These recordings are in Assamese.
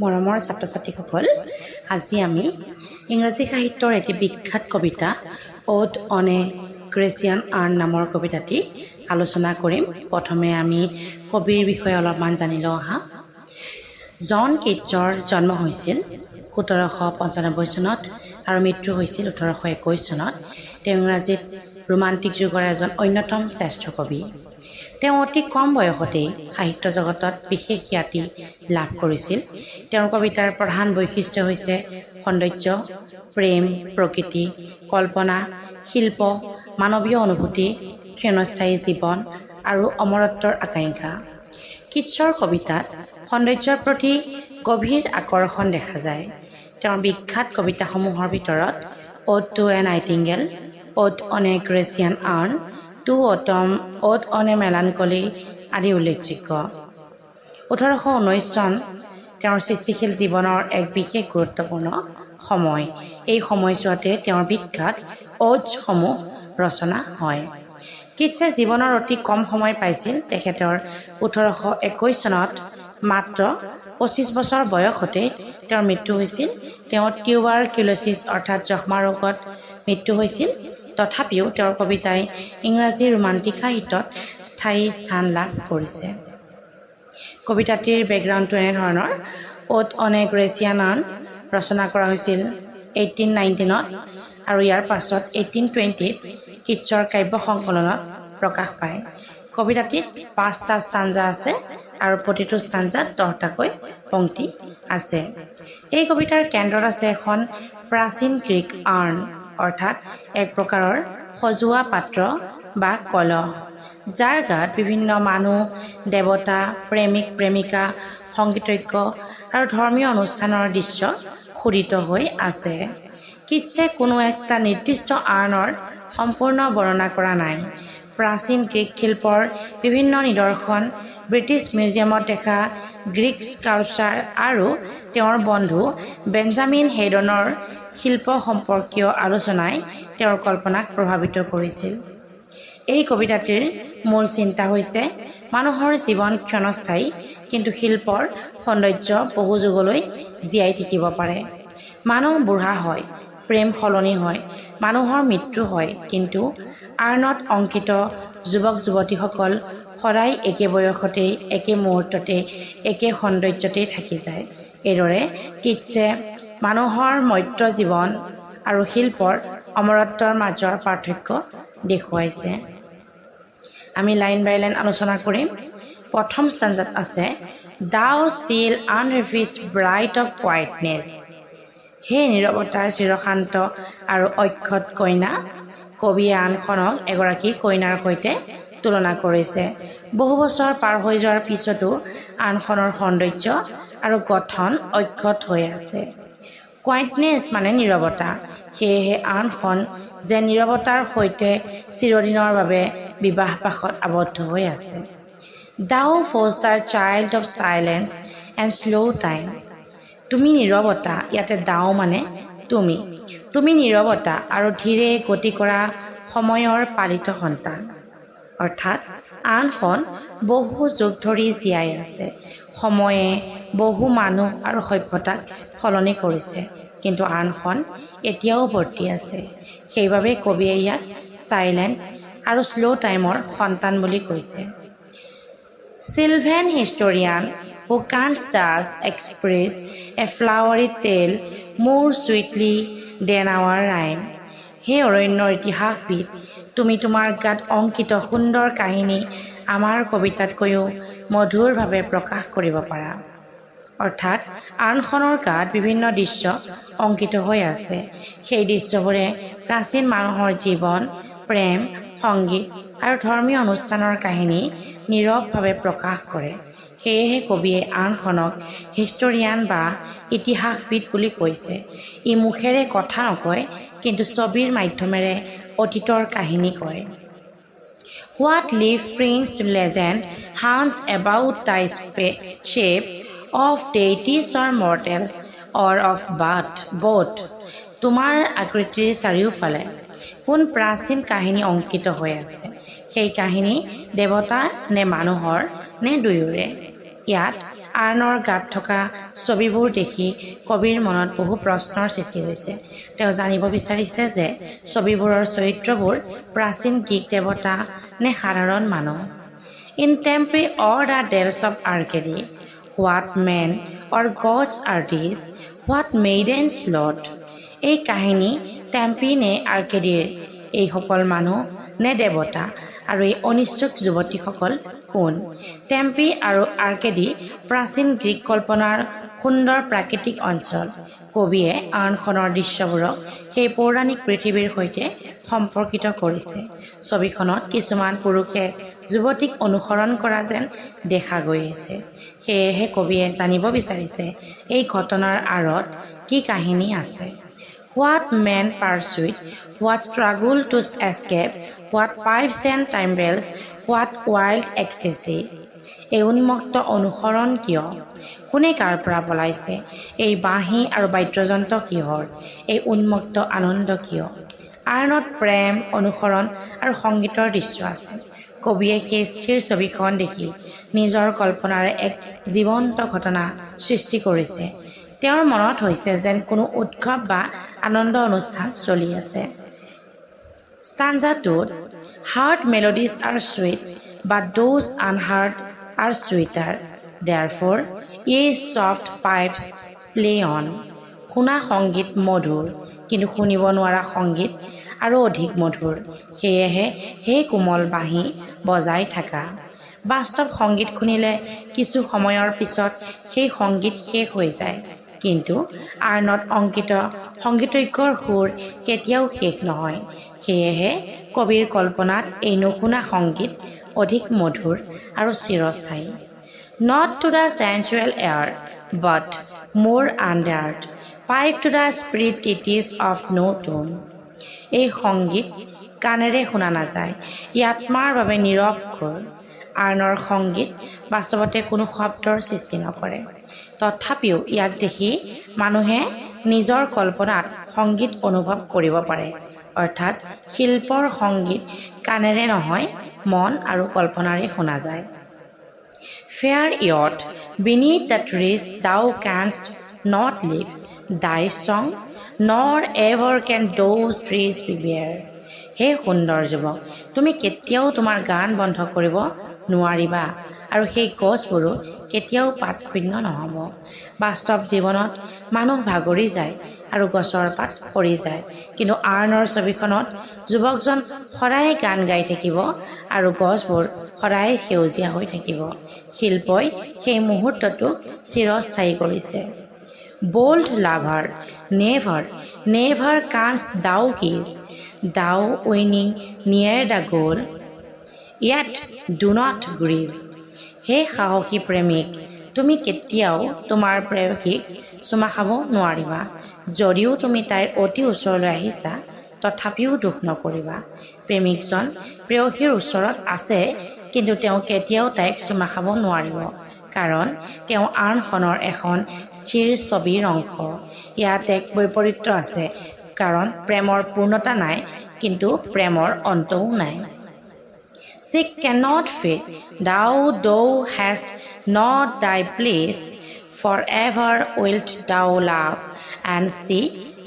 মৰমৰ ছাত্ৰ ছাত্ৰীসকল, আজি আমি ইংৰাজী সাহিত্যৰ এটি বিখ্যাত কবিতা odd on a Grecian earn নামৰ কবিতাটি আলোচনা কৰিম। প্ৰথমে আমি কবিৰ বিষয়ে অলপমান জানি লওঁ আহা। জন কিটছৰ জন্ম হৈছিল 1795 চনত আৰু মৃত্যু হৈছিল 1821 চনত। তেওঁ ইংৰাজীত ৰোমান্টিক যুগৰ এজন অন্যতম শ্ৰেষ্ঠ কবি। তেওঁ অতি কম বয়সতেই সাহিত্য জগতত বিশেষ খ্যাতি লাভ কৰিছিল। তেওঁৰ কবিতাৰ প্ৰধান বৈশিষ্ট্য হৈছে সৌন্দৰ্য, প্ৰেম, প্ৰকৃতি, কল্পনা, শিল্প, মানৱীয় অনুভূতি, ক্ষণস্থায়ী জীৱন আৰু অমৰত্বৰ আকাংক্ষা। কিটছৰ কবিতাত সৌন্দৰ্যৰ প্ৰতি গভীৰ আকৰ্ষণ দেখা যায়। তেওঁৰ বিখ্যাত কবিতাসমূহৰ ভিতৰত ode to a nightingale, ode on a Grecian urn, to autumn, ode on a melancholy আদি উল্লেখযোগ্য। 1819 চন তেওঁৰ সৃষ্টিশীল জীৱনৰ এক বিশেষ গুৰুত্বপূৰ্ণ সময়। এই সময়ছোৱাতে তেওঁৰ বিখ্যাত অডসমূহ ৰচনা হয়। কিটছে জীৱনৰ অতি কম সময় পাইছিল। তেখেতৰ 1821 চনত মাত্ৰ 25 বছৰ বয়সতে তেওঁৰ মৃত্যু হৈছিল। তেওঁৰ টিউবাৰকিউলোচিছ অৰ্থাৎ যক্ষ্মা ৰোগত মৃত্যু হৈছিল। তথাপিও তেওঁৰ কবিতাই ইংৰাজী ৰোমান্টিক সাহিত্যত স্থায়ী স্থান লাভ কৰিছে। কবিতাটিৰ বেকগ্ৰাউণ্ডটো এনেধৰণৰ। Odd on a Grecian earn ৰচনা কৰা হৈছিল 1819ত আৰু ইয়াৰ পাছত 1820ত কিটছৰ কাব্য সংকলনত প্ৰকাশ পায়। কবিতাটিত 5টা ষ্টাঞ্জা আছে আৰু প্ৰতিটো ষ্টাঞ্জাত 10টাকৈ পংক্তি আছে। এই কবিতাৰ কেন্দ্ৰত আছে এখন প্ৰাচীন গ্ৰীক আৰ্ণ অৰ্থাৎ এক প্ৰকাৰৰ সজোৱা পাত্ৰ বা কলহ, যাৰ গাত বিভিন্ন মানুহ, দেৱতা, প্ৰেমিক প্ৰেমিকা, সংগীতজ্ঞ আৰু ধৰ্মীয় অনুষ্ঠানৰ দৃশ্য খোদিত হৈ আছে। কিটছে কোনো এটা নিৰ্দিষ্ট আৰ্ণৰ সম্পূৰ্ণ বৰ্ণনা কৰা নাই। প্ৰাচীন গ্ৰীক শিল্পৰ বিভিন্ন নিদৰ্শন, ব্ৰিটিছ মিউজিয়ামত দেখা গ্ৰীক স্কাল্পচাৰ আৰু তেওঁৰ বন্ধু বেঞ্জামিন হেডনৰ শিল্প সম্পৰ্কীয় আলোচনাই তেওঁৰ কল্পনাক প্ৰভাৱিত কৰিছিল। এই কবিতাটিৰ মূল চিন্তা হৈছে মানুহৰ জীৱন ক্ষণস্থায়ী, কিন্তু শিল্পৰ সৌন্দৰ্য বহু যুগলৈ জীয়াই থাকিব পাৰে। মানুহ বুঢ়া হয়, প্ৰেম সলনি হয়, মানুহৰ মৃত্যু হয়, কিন্তু আৰ্ণত অংকিত যুৱক যুৱতীসকল সদায় একে বয়সতেই, একে মুহূৰ্ততে, একে সৌন্দৰ্যতেই থাকি যায়। এইদৰে কিটছে মানুহৰ মৰ্ত্য জীৱন আৰু শিল্পৰ অমৰত্বৰ মাজৰ পাৰ্থক্য দেখুৱাইছে। আমি লাইন বাই লাইন আলোচনা কৰিম। প্ৰথম ষ্টাঞ্জাত আছে দাউ ষ্টিল আনৰেভিষ্ট ব্ৰাইট অফ কোৱাইটনেছ। হে নীৰৱতাৰ চিৰশান্ত আৰু অক্ষত কইনা। কবিয়ে আনখনক এগৰাকী কইনাৰ সৈতে তুলনা কৰিছে। বহু বছৰ পাৰ হৈ যোৱাৰ পিছতো আনখনৰ সৌন্দৰ্য আৰু গঠন অক্ষত হৈ আছে। কোৱাইটনেছ মানে নীৰৱতা। সেয়েহে আনখন যে নীৰৱতাৰ সৈতে চিৰদিনৰ বাবে বিবাহপাশত আবদ্ধ হৈ আছে। দাউ Foster child of silence and slow' time. তুমি নীৰৱতা, ইয়াতে দাউ মানে তুমি। তুমি নীৰৱতা আৰু ধীৰে গতি কৰা সময়ৰ পালিত সন্তান। অৰ্থাৎ আনখন বহু যুগ ধৰি জীয়াই আছে। সময়ে বহু মানুহ আৰু সভ্যতাক সলনি কৰিছে, কিন্তু আনখন এতিয়াও বৰ্তি আছে। সেইবাবে কবিয়ে ইয়াক চাইলেন্স আৰু শ্ল' টাইমৰ সন্তান বুলি কৈছে। Sylvan historian who can't thus express a flowery tale more sweetly than our rhyme. হে অৰণ্যৰ ইতিহাসবিদ, তুমি তোমাৰ গাত অংকিত সুন্দৰ কাহিনী আমাৰ কবিতাতকৈও মধুৰভাৱে প্ৰকাশ কৰিব পাৰা। অৰ্থাৎ আনখনৰ গাত বিভিন্ন দৃশ্য অংকিত হৈ আছে। সেই দৃশ্যবোৰে প্ৰাচীন মানুহৰ জীৱন, প্ৰেম, সংগীত আৰু ধৰ্মীয় অনুষ্ঠানৰ কাহিনী নীৰৱভাৱে প্ৰকাশ কৰে। সেয়েহে কবিয়ে আনখনক হিষ্টৰিয়ান বা ইতিহাসবিদ বুলি কৈছে। ই মুখেৰে কথা নকয়, কিন্তু ছবিৰ মাধ্যমেৰে অতীতৰ কাহিনী কয়। What leaf-fringed legend haunts about thy shape of deities or mortals or of both? তোমাৰ আকৃতিৰ চাৰিওফালে কোন প্ৰাচীন কাহিনী অংকিত হৈ আছে? সেই কাহিনী দেৱতাৰ নে মানুহৰ নে দুয়োৰে? ইয়াত আৰ্ণৰ গাত থকা ছবিবোৰ দেখি কবিৰ মনত বহু প্ৰশ্নৰ সৃষ্টি হৈছে। তেওঁ জানিব বিচাৰিছে যে ছবিবোৰৰ চৰিত্ৰবোৰ প্ৰাচীন গ্ৰীক দেৱতা নে সাধাৰণ মানুহ। In Tempe or the dales of Arcady, what men or gods are these, what maidens loth. এই কাহিনী টেম্পি নে আৰ্কেডিৰ, এইসকল মানুহ নে দেৱতা, আৰু এই অনিশ্চুক যুৱতীসকল কোন? টেম্পি আৰু আৰ্কেডি প্ৰাচীন গ্ৰীক কল্পনাৰ সুন্দৰ প্ৰাকৃতিক অঞ্চল। কবিয়ে আৰ্ণখনৰ দৃশ্যবোৰক সেই পৌৰাণিক পৃথিৱীৰ সৈতে সম্পৰ্কিত কৰিছে। ছবিখনত কিছুমান পুৰুষে যুৱতীক অনুসৰণ কৰা যেন দেখা গৈ আছে। সেয়েহে কবিয়ে জানিব বিচাৰিছে এই ঘটনাৰ আঁৰত কি কাহিনী আছে। What men pursuit, what struggle to escape, what pipes and timbrels, what wild ecstasy. এই উন্মত্ত অনুসৰণ কিয়? কোনে কাৰ পৰা পলাইছে? এই বাঁহী আৰু বাদ্যযন্ত্ৰ কিহৰ? এই উন্মত্ত আনন্দ কিয়? আৰ্ণত প্ৰেম, অনুসৰণ আৰু সংগীতৰ দৃশ্য আছে। কবিয়ে সেই স্থিৰ ছবিখন দেখি নিজৰ কল্পনাৰে এক জীৱন্ত ঘটনা সৃষ্টি কৰিছে। তেওঁৰ মনত হৈছে যেন কোনো উৎসৱ বা আনন্দ অনুষ্ঠান চলি আছে। Stanza 2, heart melodies are sweet, but those unheard are sweeter. Therefore, ye soft pipes play on. শুনা সংগীত মধুৰ, কিন্তু শুনিব নোৱাৰা সংগীত আৰু অধিক মধুৰ। সেয়েহে সেই কোমল বাঁহী বজাই থাকা। বাস্তৱ সংগীত শুনিলে কিছু সময়ৰ পিছত সেই সংগীত শেষ হৈ যায়, কিন্তু আৰ্ণত অংকিত সংগীতজ্ঞৰ সুৰ কেতিয়াও শেষ নহয়। সেয়েহে কবিৰ কল্পনাত এই নুশুনা সংগীত অধিক মধুৰ আৰু চিৰস্থায়ী। Not to the sensual air, but more undared. Pipe to the spirit it is of no tone. এই সংগীত কাণেৰে শুনা নাযায়, ই আত্মাৰ বাবে নীৰৱ সুৰ। আৰ্ণৰ সংগীত বাস্তৱতে কোনো শব্দৰ সৃষ্টি নকৰে। তথাপিও ইয়াক দেখি মানুহে নিজৰ কল্পনাত সংগীত অনুভৱ কৰিব পাৰে। অৰ্থাৎ শিল্পৰ সংগীত কাণেৰে নহয়, মন আৰু কল্পনাৰে শুনা যায়। Fair yacht, beneath the trees thou canst not live thy song, nor ever can those trees be bare. হে সুন্দৰ যুৱক, তুমি কেতিয়াও তোমাৰ গান বন্ধ কৰিব নোৱাৰিবা, আৰু সেই গছবোৰো কেতিয়াও পাতশূন্য নহ'ব। বাস্তৱ জীৱনত মানুহ ভাগৰি যায় আৰু গছৰ পাত সৰি যায়, কিন্তু আৰ্ণৰ ছবিখনত যুৱকজন সদায় গান গাই থাকিব আৰু গছবোৰ সদায় সেউজীয়া হৈ থাকিব। শিল্পই সেই মুহূৰ্তটোক চিৰস্থায়ী কৰিছে। Bold lover, never, never canst thou kiss, thou winning near the goal, yet do not grieve. হে সাহসী প্ৰেমিক, তুমি কেতিয়াও তোমাৰ প্ৰেয়সীক চুমা খাব নোৱাৰিবা। যদিও তুমি তাইৰ অতি ওচৰলৈ আহিছা, তথাপিও দুখ নকৰিবা। প্ৰেমিকজন প্ৰেয়সীৰ ওচৰত আছে, কিন্তু তেওঁ কেতিয়াও তাইক চুমা খাব নোৱাৰিব, কাৰণ তেওঁ আৰ্ণখনৰ এখন স্থিৰ ছবিৰ অংশ। ইয়াত এক বৈপৰীত্য আছে, কাৰণ প্ৰেমৰ পূৰ্ণতা নাই, কিন্তু প্ৰেমৰ অন্তও নাই। She cannot fade, thou hast not thy place, forever wilt thou love and she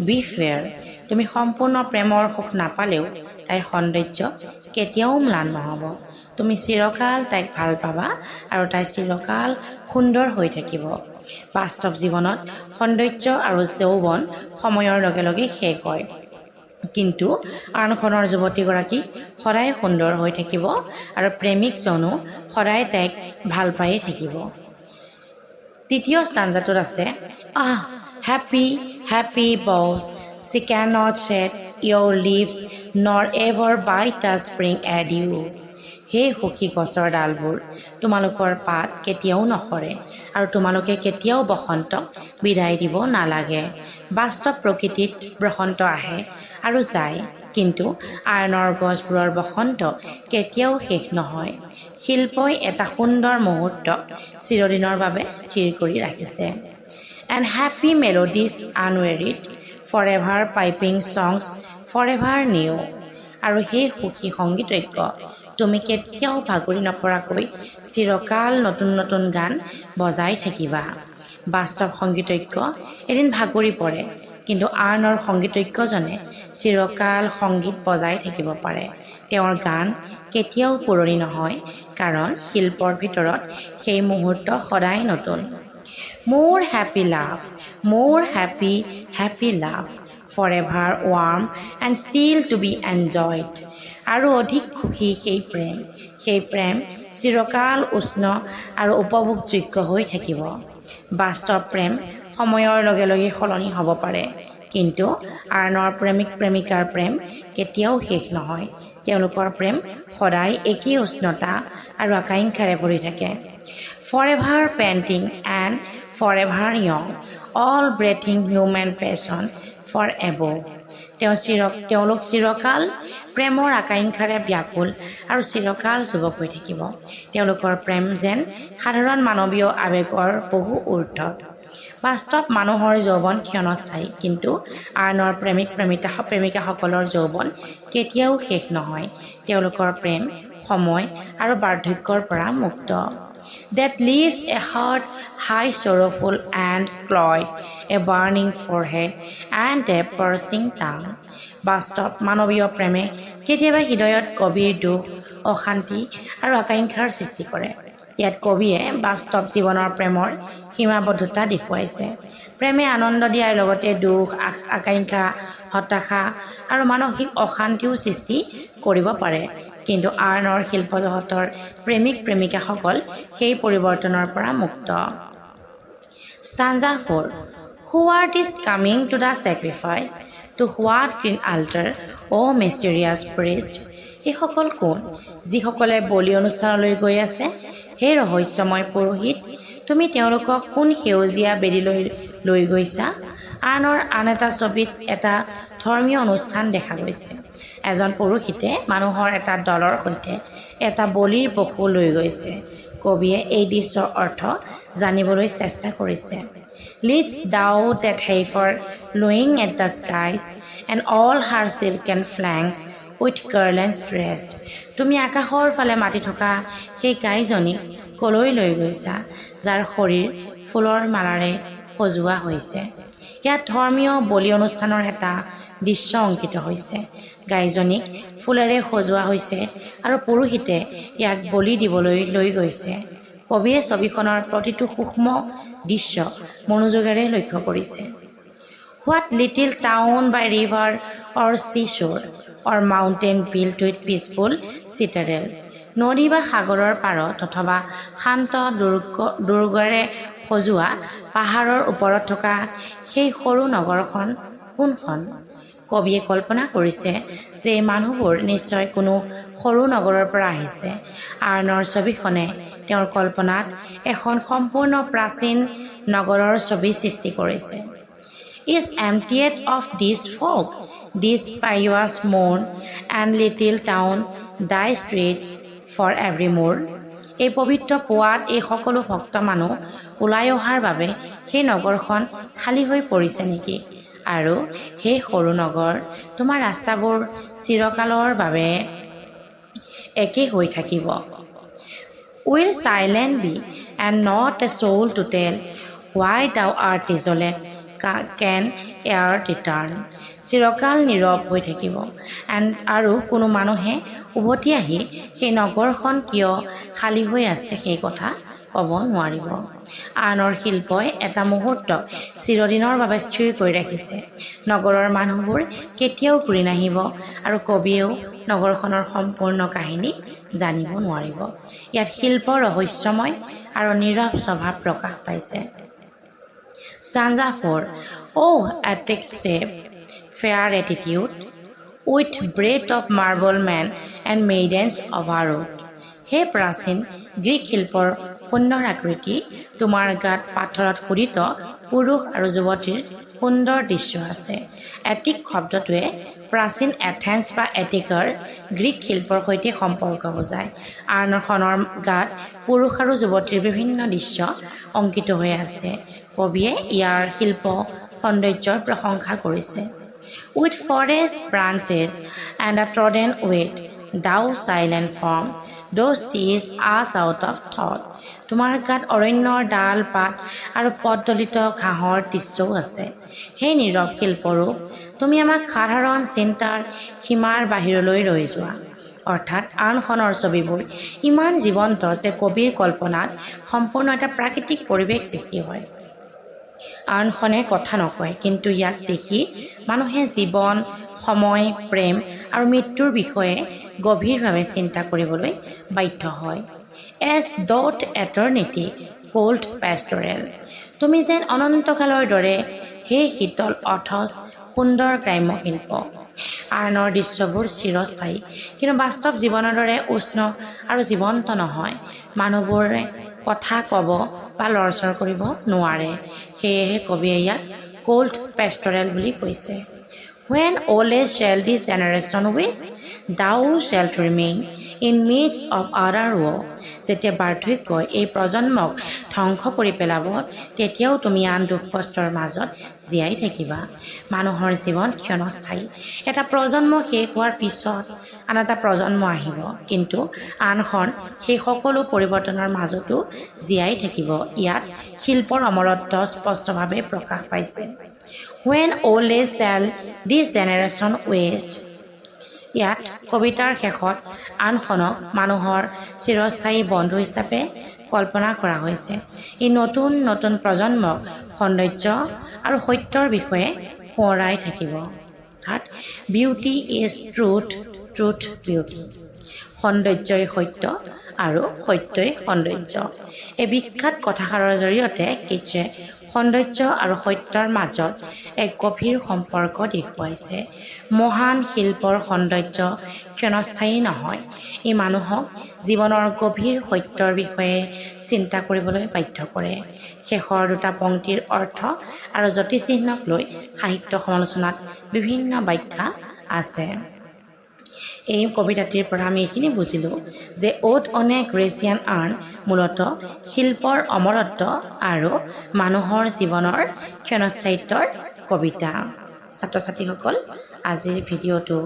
be fair. তুমি সম্পূৰ্ণ প্ৰেমৰ সুখ নাপালেও তাইৰ সৌন্দৰ্য কেতিয়াও ম্লান নহ'ব। তুমি চিৰকাল তাইক ভাল পাবা আৰু তাই চিৰকাল সুন্দৰ হৈ থাকিব। বাস্তৱ জীৱনত সৌন্দৰ্য আৰু যৌৱন সময়ৰ লগে লগে শেষ হয়, কিন্তু আৰ্ণখনৰ যুৱতীগৰাকী সদায় সুন্দৰ হৈ থাকিব আৰু প্ৰেমিকজনো সদায় তাইক ভাল পায়েই থাকিব। তৃতীয় ষ্টাঞ্জাটোত আছে, happy happy boughs, she cannot shed your leaves nor ever bite the spring at you. হে সুখী গছৰ ডালবোৰ, তোমালোকৰ পাত কেতিয়াও নসৰে আৰু তোমালোকে কেতিয়াও বসন্তক বিদায় দিব নালাগে। বাস্তৱ প্ৰকৃতিত বসন্ত আহে আৰু যায়, কিন্তু আৰ্ণৰ গছবোৰৰ বসন্ত কেতিয়াও শেষ নহয়। শিল্পই এটা সুন্দৰ মুহূৰ্তক চিৰদিনৰ বাবে স্থিৰ কৰি ৰাখিছে। And happy melodies unwearied, forever piping songs, forever new. আৰু সেই সুখী সংগীতজ্ঞ তুমি কেতিয়াও ভাগৰি নপৰাকৈ চিৰকাল নতুন নতুন গান বজাই থাকিবা। বাস্তৱ সংগীতজ্ঞ এদিন ভাগৰি পৰে, কিন্তু আৰ্ণৰ সংগীতজ্ঞজনে চিৰকাল সংগীত বজাই থাকিব পাৰে। তেওঁৰ গান কেতিয়াও পুৰণি নহয়, কাৰণ শিল্পৰ ভিতৰত সেই মুহূৰ্ত সদায় নতুন। মোৰ হেপী লাভ, মোৰ happy happy love, for ever warm and still to be enjoyed. আৰু অধিক সুখী সেই প্ৰেম চিৰকাল উষ্ণ আৰু উপভোগযোগ্য হৈ থাকিব। বাস্তৱ প্ৰেম সময়ৰ লগে লগে সলনি হ'ব পাৰে, কিন্তু আৰ্ণৰ প্ৰেমিক প্ৰেমিকাৰ প্ৰেম কেতিয়াও শেষ নহয়। তেওঁলোকৰ প্ৰেম সদায় একেই উষ্ণতা আৰু আকাংক্ষাৰে ভৰি থাকে। For ever painting and for ever young, all breathing human passion for above. তেওঁলোক চিৰকাল প্ৰেমৰ আকাংক্ষাৰে ব্যাকুল আৰু চিৰকাল যুৱক হৈ থাকিব। তেওঁলোকৰ প্ৰেম যেন সাধাৰণ মানৱীয় আৱেগৰ বহু ঊৰ্ধত। বাস্তৱ মানুহৰ যৌৱন ক্ষণস্থায়ী, কিন্তু আৰ্ণৰ প্ৰেমিক প্ৰেমিকাসকলৰ যৌৱন কেতিয়াও শেষ নহয়। তেওঁলোকৰ প্ৰেম সময় আৰু বাৰ্ধক্যৰ পৰা মুক্ত। That leaves a heart high sorrowful and cloyed, a burning forehead and a piercing tongue. বাস্তৱ মানৱীয় প্ৰেমে কেতিয়াবা হৃদয়ত গভীৰ দুখ, অশান্তি আৰু আকাংক্ষাৰ সৃষ্টি কৰে। ইয়াত কবিয়ে বাস্তৱ জীৱনৰ প্ৰেমৰ সীমাবদ্ধতা দেখুৱাইছে। প্ৰেমে আনন্দ দিয়াৰ লগতে দুখ, আকাংক্ষা, হতাশা আৰু মানসিক অশান্তিও সৃষ্টি কৰিব পাৰে, কিন্তু আৰ্ণৰ শিল্পজগতৰ প্ৰেমিক প্ৰেমিকাসকল সেই পৰিৱৰ্তনৰ পৰা মুক্ত। ষ্টাঞ্জা 4. Who are these coming to the sacrifice? To what green altar, O mysterious priest? এইসকল কোন, যিসকলে বলি অনুষ্ঠানলৈ গৈ আছে? হে ৰহস্যময় পুৰোহিত, তুমি তেওঁলোকক কোন সেউজীয়া বেদীলৈ লৈ গৈছা? আৰ্ণৰ আন এটা ছবিত এটা ধৰ্মীয় অনুষ্ঠান দেখা গৈছে। এজন পুৰোহিতে মানুহৰ এটা দলৰ সৈতে এটা বলিৰ পশু লৈ গৈছে। কবিয়ে এই দৃশ্যৰ অৰ্থ জানিবলৈ চেষ্টা কৰিছে। Leads thou that heifer looking at the skies, and all her silken flanks with garlands dressed? তুমি আকাশৰ ফালে মাতি থকা সেই গাইজনীক কলৈ লৈ গৈছা, যাৰ শৰীৰ ফুলৰ মালাৰে সজোৱা হৈছে? ইয়াত ধৰ্মীয় বলি অনুষ্ঠানৰ এটা দৃশ্য অংকিত হৈছে। গাইজনীক ফুলেৰে সজোৱা হৈছে আৰু পুৰোহিতে ইয়াক বলি দিবলৈ লৈ গৈছে। কবিয়ে ছবিখনৰ প্ৰতিটো সূক্ষ্ম দৃশ্য মনোযোগেৰে লক্ষ্য কৰিছে। What little town by river or seashore or mountain built with peaceful citadel? নদী বা সাগৰৰ পাৰত অথবা শান্ত দুৰ্গৰে সজোৱা পাহাৰৰ ওপৰত থকা সেই সৰু নগৰখন কোনখন? কবিয়ে কল্পনা কৰিছে যে এই মানুহবোৰ নিশ্চয় কোনো সৰু নগৰৰ পৰা আহিছে। আৰ্ণৰ ছবিখনে তেওঁৰ কল্পনাত এখন সম্পূৰ্ণ প্ৰাচীন নগৰৰ ছবি সৃষ্টি কৰিছে। Is emptied of this folk, this pious mourn, and little town, thy streets for evermore? এই পবিত্ৰ পুৱাত এই সকলো ভক্ত মানুহ ওলাই অহাৰ বাবে সেই নগৰখন খালী হৈ পৰিছে নেকি? আৰু সেই সৰু নগৰ, তোমাৰ ৰাস্তাবোৰ চিৰকালৰ বাবে একে হৈ থাকিব। Will silent be, and not a soul to tell why thou art desolate, can e'er return? চিৰকাল নীৰৱ হৈ থাকিব, আৰু কোনো মানুহে উভতি আহি সেই নগৰখন কিয় খালী হৈ আছে সেই কথা ক'ব নোৱাৰিব। আৰ্ণৰ শিল্পই এটা মুহূৰ্ত চিৰদিনৰ বাবে স্থিৰ কৰি ৰাখিছে। নগৰৰ মানুহবোৰ কেতিয়াও ঘূৰি নাহিব, আৰু কবিয়েও নগৰখনৰ সম্পূৰ্ণ কাহিনী জানিব নোৱাৰিব। ইয়াত শিল্প ৰহস্যময় আৰু নীৰৱ স্বভাৱ প্ৰকাশ পাইছে। Stanza 4. Oh, Attic shape, fair attitude, with breath of marble men and maidens of our. হে প্ৰাচীন গ্ৰীক শিল্পৰ সুন্দৰ আকৃতি, তোমাৰ গাত পাথৰত খোদিত পুৰুষ আৰু যুৱতীৰ সুন্দৰ দৃশ্য আছে। এটিক শব্দটোৱে প্ৰাচীন এথেন্স বা এটিকৰ গ্ৰীক শিল্পৰ সৈতে সম্পৰ্ক বুজায়। আৰ্ণখনৰ গাত পুৰুষ আৰু যুৱতীৰ বিভিন্ন দৃশ্য অংকিত হৈ আছে। কবিয়ে ইয়াৰ শিল্প সৌন্দৰ্যৰ প্ৰশংসা কৰিছে। With forest branches and a trodden weight, thou silent form, those tears us out of thought. তোমাৰ গাত অৰণ্যৰ ডাল পাত আৰু পদদলিত ঘাঁহৰ দৃশ্যও আছে। সেই নীৰৱ শিল্পৰূপ তুমি আমাক সাধাৰণ চিন্তাৰ সীমাৰ বাহিৰলৈ লৈ যোৱা। অৰ্থাৎ আনখনৰ ছবিবোৰ ইমান জীৱন্ত যে কবিৰ কল্পনাত সম্পূৰ্ণ এটা প্ৰাকৃতিক পৰিৱেশ সৃষ্টি হয়। আনখনে কথা নকয়, কিন্তু ইয়াক দেখি মানুহে জীৱন, সময়, প্ৰেম আৰু মৃত্যুৰ বিষয়ে গভীৰভাৱে চিন্তা কৰিবলৈ বাধ্য হয়। এজ ডট এটাৰ্নিটি কোল্ড পেষ্টৰেল, তুমি যেন অনন্তকালৰ দৰে সেই শীতল অথচ সুন্দৰ গ্ৰাম্য শিল্প। আৰ্ণৰ দৃশ্যবোৰ চিৰস্থায়ী, কিন্তু বাস্তৱ জীৱনৰ দৰে উষ্ণ আৰু জীৱন্ত নহয়। মানুহবোৰে কথা ক'ব বা লৰচৰ কৰিব নোৱাৰে, সেয়েহে কবিয়ে ইয়াক কোল্ড পেষ্টৰেল বুলি কৈছে। When old age shall this generation waste, thou shalt remain in midst of other woe. যেতিয়া বাৰ্ধক্যই এই প্ৰজন্মক ধ্বংস কৰি পেলাব, তেতিয়াও তুমি আন দুখ কষ্টৰ মাজত জীয়াই থাকিবা। মানুহৰ জীৱন ক্ষণস্থায়ী। এটা প্ৰজন্ম শেষ হোৱাৰ পিছত আন এটা প্ৰজন্ম আহিব, কিন্তু আনখন সেই সকলো পৰিৱৰ্তনৰ মাজতো জীয়াই থাকিব। ইয়াত শিল্পৰ অমৰত্ব স্পষ্টভাৱে প্ৰকাশ পাইছে। When old age shall this generation waste, ইয়াত কবিতাৰ শেষত আনখনক মানুহৰ চিৰস্থায়ী বন্ধু হিচাপে কল্পনা কৰা হৈছে। ই নতুন নতুন প্ৰজন্মক সৌন্দৰ্য আৰু সত্যৰ বিষয়ে সোঁৱৰাই থাকিব। অৰ্থাৎ beauty is truth, truth beauty. সৌন্দৰ্যই সত্য আৰু সত্যই সৌন্দৰ্য। এই বিখ্যাত কথাষাৰৰ জৰিয়তে কিটছে সৌন্দৰ্য আৰু সত্যৰ মাজত এক গভীৰ সম্পৰ্ক দেখুৱাইছে। মহান শিল্পৰ সৌন্দৰ্য ক্ষণস্থায়ী নহয়, ই মানুহক জীৱনৰ গভীৰ সত্যৰ বিষয়ে চিন্তা কৰিবলৈ বাধ্য কৰে। শেষৰ দুটা পংক্তিৰ অৰ্থ আৰু জ্যোতিচিহ্নক লৈ সাহিত্য সমালোচনাত বিভিন্ন ব্যাখ্যা আছে। এই কবিতাটিৰ পৰা আমি এইখিনি বুজিলোঁ যে odd on a Grecian earn মূলতঃ শিল্পৰ অমৰত্ব আৰু মানুহৰ জীৱনৰ ক্ষণস্থায়িত্বৰ কবিতা। ছাত্ৰ ছাত্ৰীসকল, আজিৰ ভিডিঅ'টো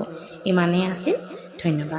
ইমানেই আছিল। ধন্যবাদ।